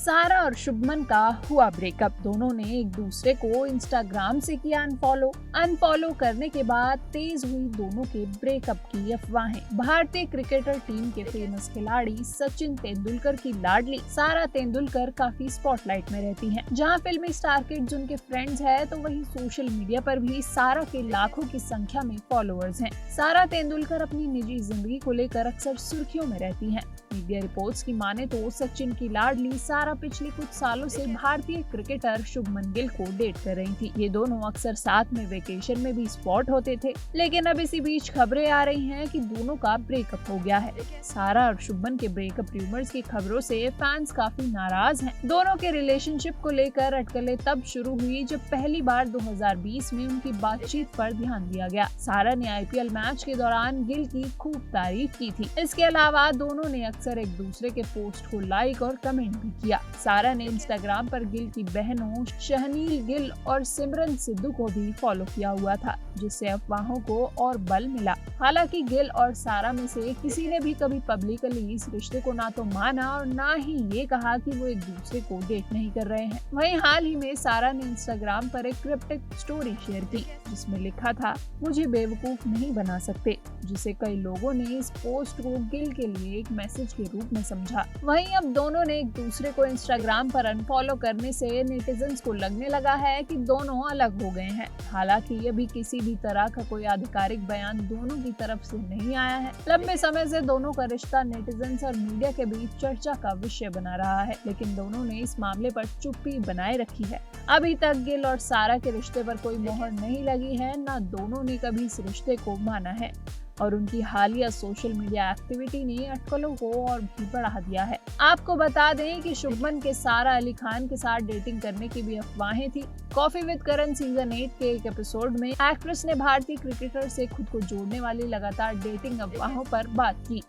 सारा और शुभमन का हुआ ब्रेकअप। दोनों ने एक दूसरे को इंस्टाग्राम से किया अनफॉलो करने के बाद तेज हुई दोनों के ब्रेकअप की अफवाहें। भारतीय क्रिकेटर टीम के फेमस खिलाड़ी सचिन तेंदुलकर की लाडली सारा तेंदुलकर काफी स्पॉटलाइट में रहती हैं। जहां फिल्मी स्टार किड्स उनके फ्रेंड्स है, तो वहीं सोशल मीडिया पर भी सारा के लाखों की संख्या में फॉलोअर्स हैं। सारा तेंदुलकर अपनी निजी जिंदगी को लेकर अक्सर सुर्खियों में रहती हैं। मीडिया रिपोर्ट्स की माने तो सचिन की लाडली सारा पिछले कुछ सालों से भारतीय क्रिकेटर शुभमन गिल को डेट कर रही थी। ये दोनों अक्सर साथ में वेकेशन में भी स्पॉट होते थे, लेकिन अब इसी बीच खबरें आ रही हैं कि दोनों का ब्रेकअप हो गया है। सारा और शुभमन के ब्रेकअप रूमर्स की खबरों से फैंस काफी नाराज हैं। दोनों के रिलेशनशिप को लेकर अटकलें तब शुरू हुई जब पहली बार 2020 में उनकी बातचीत पर ध्यान दिया गया। सारा ने IPL मैच के दौरान गिल की खूब तारीफ की थी। इसके अलावा दोनों ने अक्सर एक दूसरे के पोस्ट को लाइक और कमेंट भी किया। सारा ने इंस्टाग्राम पर गिल की बहनों शहनील गिल और सिमरन सिद्धू को भी फॉलो किया हुआ था, जिससे अफवाहों को और बल मिला। हालांकि गिल और सारा में से किसी ने भी कभी पब्लिकली इस रिश्ते को ना तो माना और ना ही ये कहा कि वो एक दूसरे को डेट नहीं कर रहे हैं। वहीं हाल ही में सारा ने इंस्टाग्राम पर एक क्रिप्टिक स्टोरी शेयर की, जिसमें लिखा था, मुझे बेवकूफ नहीं बना सकते, जिसे कई लोगों ने इस पोस्ट को गिल के लिए एक मैसेज के रूप में समझा। वहीं अब दोनों ने एक दूसरे को इंस्टाग्राम पर अनफॉलो करने से नेटिजन्स को लगने लगा है कि दोनों अलग हो गए हैं। हालांकि अभी किसी भी तरह का कोई आधिकारिक बयान दोनों की तरफ से नहीं आया है। लंबे समय से दोनों का रिश्ता नेटिजन्स और मीडिया के बीच चर्चा का विषय बना रहा है, लेकिन दोनों ने इस मामले पर चुप्पी बनाए रखी है। अभी तक गिल और सारा के रिश्ते पर कोई मोहर नहीं लगी है, न दोनों ने कभी इस रिश्ते को माना है और उनकी हालिया सोशल मीडिया एक्टिविटी ने अटकलों को और भी बढ़ा दिया है। आपको बता दें कि शुभमन के सारा अली खान के साथ डेटिंग करने की भी अफवाहें थी। कॉफी विद करण सीजन 8 के एक एपिसोड में एक्ट्रेस ने भारतीय क्रिकेटर से खुद को जोड़ने वाली लगातार डेटिंग अफवाहों पर बात की।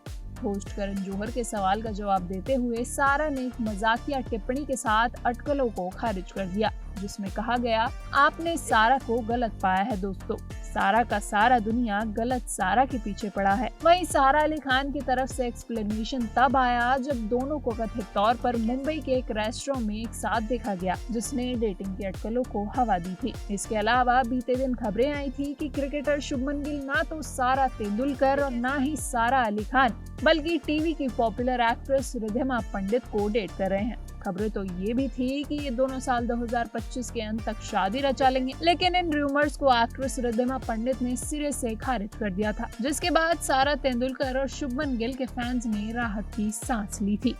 होस्ट करण जौहर के सवाल का जवाब देते हुए सारा ने एक मजाकिया टिप्पणी के साथ अटकलों को खारिज कर दिया, जिसमें कहा गया, आपने सारा को गलत पाया है दोस्तों, सारा का सारा दुनिया गलत सारा के पीछे पड़ा है। वहीं सारा अली खान की तरफ से एक्सप्लेनेशन तब आया जब दोनों को कथित तौर पर मुंबई के एक रेस्टोरेंट में एक साथ देखा गया, जिसने डेटिंग की अटकलों को हवा दी थी। इसके अलावा बीते दिन खबरें आई थी कि क्रिकेटर शुभमन गिल ना तो सारा तेंदुलकर और ना ही सारा अली खान, बल्कि टीवी की पॉपुलर एक्ट्रेस रिद्धिमा पंडित को डेट कर रहे हैं। खबरें तो ये भी थी कि ये दोनों साल 2025 के अंत तक शादी रचा लेंगे, लेकिन इन रूमर्स को एक्ट्रेस रिद्धिमा पंडित ने सिरे से खारिज कर दिया था, जिसके बाद सारा तेंदुलकर और शुभमन गिल के फैंस ने राहत की सांस ली थी।